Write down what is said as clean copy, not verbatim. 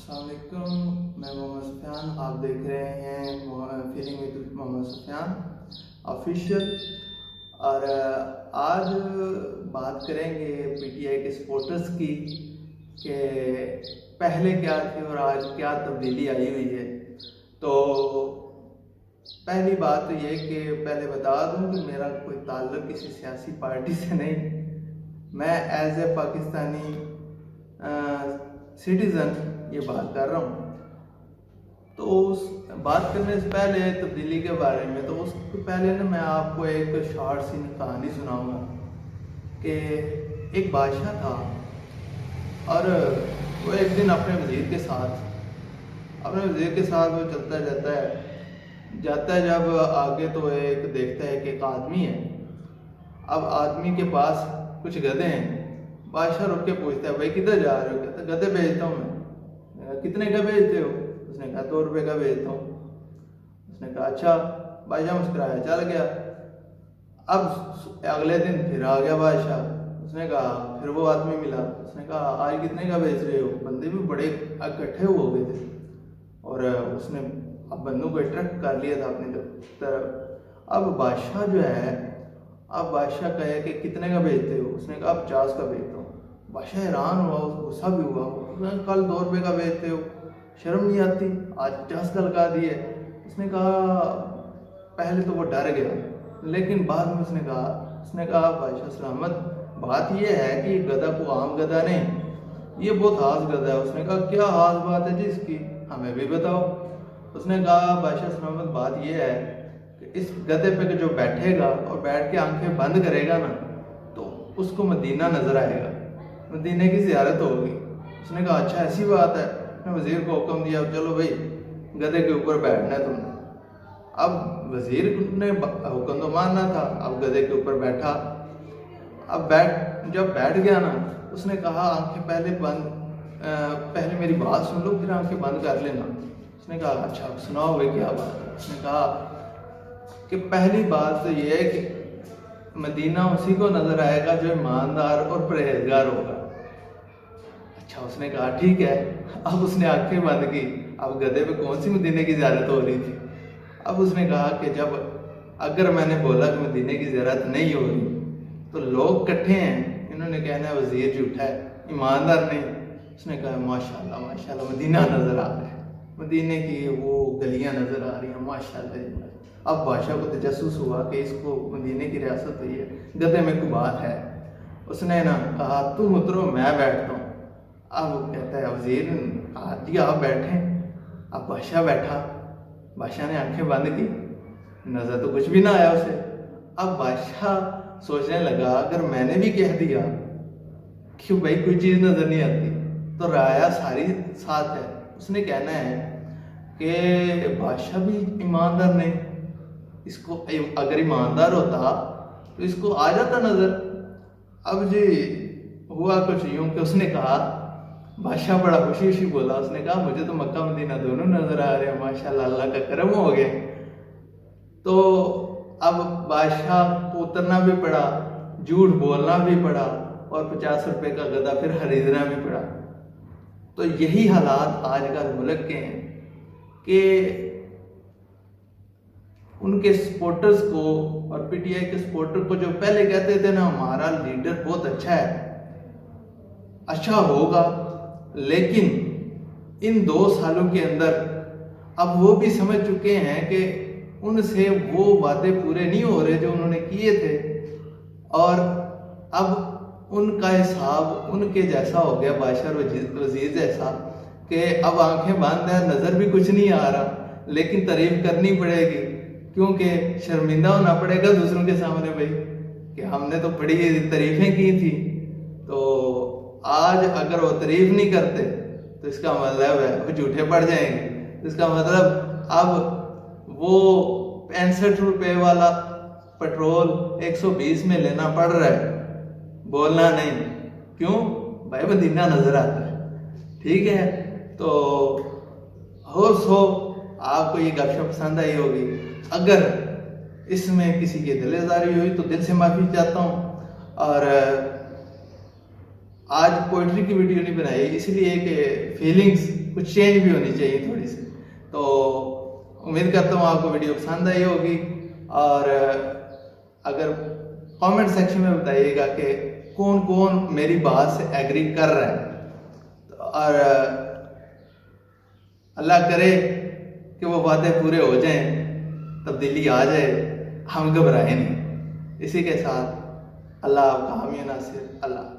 السلام علیکم، میں محمد سفیان، آپ دیکھ رہے ہیں feeling with Muhammad Sufyan official. اور آج بات کریں گے پی ٹی آئی کے سپورٹرز کی کہ پہلے کیا تھی اور آج کیا تبدیلی آئی ہوئی ہے۔ تو پہلی بات تو یہ کہ پہلے بتا دوں کہ میرا کوئی تعلق کسی سیاسی پارٹی سے نہیں، میں ایز اے پاکستانی سٹیزن یہ بات کر رہا ہوں۔ تو اس بات کرنے سے پہلے تبدیلی کے بارے میں، تو اس سے پہلے میں آپ کو ایک شارٹ سی کہانی سناؤں گا کہ ایک بادشاہ تھا اور وہ ایک دن اپنے وزیر کے ساتھ وہ چلتا جاتا ہے جب آگے تو ایک دیکھتا ہے کہ ایک آدمی ہے۔ اب آدمی کے پاس کچھ گدھے ہیں۔ بادشاہ رک کے پوچھتا ہے، بھائی کدھر جا رہے ہو؟ کہتا ہے گدھے بیچتا ہوں میں۔ کتنے کا بیچتے ہو؟ اس نے کہا 2 روپے کا بیچتا ہوں۔ اس نے کہا اچھا۔ بادشاہ مسکرایا، چل گیا۔ اب اگلے دن پھر آ گیا بادشاہ۔ اس نے کہا، پھر وہ آدمی ملا۔ اس نے کہا آج کتنے کا بیچ رہے ہو؟ بندے بھی بڑے اکٹھے ہو گئے تھے اور اس نے اب بندوں کو اٹریکٹ کر لیا تھا اپنی طرف۔ اب بادشاہ جو ہے، اب بادشاہ کہے کہ کتنے کا بیچتے ہو؟ اس نے کہا 50 کا بیچتا ہوں۔ بادشاہ حیران ہوا، غصہ بھی ہوا۔ اس نے کل 2 روپے کا بیچتے ہو، شرم نہیں آتی؟ آج 50 کا لگا دیے۔ اس نے کہا، پہلے تو وہ ڈر گیا لیکن بعد میں اس نے کہا بادشاہ سلامت، بات یہ ہے کہ یہ گدھا کو عام گدھا نہیں، یہ بہت خاص گدھا ہے۔ اس نے کہا کیا خاص بات ہے جی اس کی، ہمیں بھی بتاؤ۔ اس نے کہا بادشاہ سلامت، بات یہ ہے کہ اس گدھے پہ جو بیٹھے گا اور بیٹھ کے آنکھیں بند کرے گا نا، تو اس کو مدینہ نظر آئے گا، مدینے کی زیارت ہوگی۔ اس نے کہا اچھا ایسی بات ہے۔ اس نے وزیر کو حکم دیا، چلو بھائی گدھے کے اوپر بیٹھنا ہے تم نے۔ اب وزیر نے حکم تو ماننا تھا، اب گدھے کے اوپر بیٹھا۔ اب جب بیٹھ گیا نا، اس نے کہا آنکھیں پہلے میری بات سن لو، پھر آنکھیں بند کر لینا۔ اس نے کہا اچھا سناؤ بھائی کیا بات ہے۔ اس نے کہا کہ پہلی بات تو یہ ہے کہ مدینہ اسی کو نظر آئے گا جو ایماندار اور پرہیزگار ہوگا۔ اچھا، اس نے کہا ٹھیک ہے۔ اب اس نے آنکھیں بند کی۔ اب گدھے پہ کون سی مدینے کی زیارت ہو رہی تھی؟ اب اس نے کہا کہ اگر میں نے بولا کہ مدینے کی زیارت نہیں ہو رہی تو لوگ کٹھے ہیں، انہوں نے کہنا ہے وزیر جھوٹا ہے، ایماندار نہیں۔ اس نے کہا ماشاءاللہ ماشاءاللہ مدینہ نظر آ رہا ہے، مدینے کی وہ گلیاں نظر آ رہی ہیں، ماشاءاللہ۔ اب بادشاہ کو تجسس ہوا کہ اس کو مدینے کی ریاست ہوئی ہے، گدھے میں کوئی بات ہے۔ اس نے کہا تم اترو میں بیٹھتا ہوں۔ اب کہتا ہے وزیر جی آپ بیٹھیں۔ اب بادشاہ بیٹھا۔ بادشاہ نے آنکھیں بند کی، نظر تو کچھ بھی نہ آیا اسے۔ اب بادشاہ سوچنے لگا اگر میں نے بھی کہہ دیا کہ بھائی کوئی چیز نظر نہیں آتی تو رعایا ساری ساتھ ہے، اس نے کہنا ہے کہ بادشاہ بھی ایماندار نہیں، اس کو اگر ایماندار ہوتا تو اس کو آ جاتا نظر۔ اب جی ہوا کچھ یوں کہ اس نے کہا، بادشاہ بڑا خوشی بولا، اس نے کہا مجھے تو مکہ مدینہ دونوں نظر آ رہے ہیں، ماشاءاللہ اللہ کا کرم ہو گیا۔ تو اب بادشاہ کو اترنا بھی پڑا، جھوٹ بولنا بھی پڑا اور 50 روپے کا گدھا پھر خریدنا بھی پڑا۔ تو یہی حالات آج کل ملک کے ہیں کہ ان کے سپورٹرز کو اور پی ٹی آئی کے سپورٹر کو جو پہلے کہتے تھے نا ہمارا لیڈر بہت اچھا ہے، اچھا ہوگا، لیکن ان 2 سالوں کے اندر اب وہ بھی سمجھ چکے ہیں کہ ان سے وہ وعدے پورے نہیں ہو رہے جو انہوں نے کیے تھے، اور اب ان کا حساب ان کے جیسا ہو گیا، بادشاہ وزیر جیسا، کہ اب آنکھیں بند ہیں، نظر بھی کچھ نہیں آ رہا، لیکن تعریف کرنی پڑے گی کیونکہ شرمندہ ہونا پڑے گا دوسروں کے سامنے بھائی کہ ہم نے تو بڑی تعریفیں کی تھی۔ تو آج اگر وہ تعریف نہیں کرتے تو اس کا مطلب ہے وہ جھوٹے پڑ جائیں گے۔ اس کا مطلب اب وہ 65 روپے والا پٹرول 120 میں لینا پڑ رہا ہے، بولنا نہیں، کیوں بھائی مدینہ نظر آتا ہے۔ ٹھیک ہے، تو آپ کو یہ گپ شپ پسند آئی ہوگی۔ اگر اس میں کسی کی دل آزاری ہوئی تو دل سے معافی چاہتا ہوں، اور آج پوئٹری کی ویڈیو نہیں بنائی اس لیے کہ فیلنگز کچھ چینج بھی ہونی چاہیے تھوڑی سی. تو امید کرتا ہوں آپ کو ویڈیو پسند آئی ہوگی، اور اگر کامنٹ سیکشن میں بتائیے گا کہ کون کون میری بات سے ایگری کر رہا ہے، اور اللہ کرے کہ وہ وعدے پورے ہو جائیں، تبدیلی آ جائے، ہم گھبرائیں نہیں. اسی کے ساتھ اللہ آپ کا حامی و ناصر. اللہ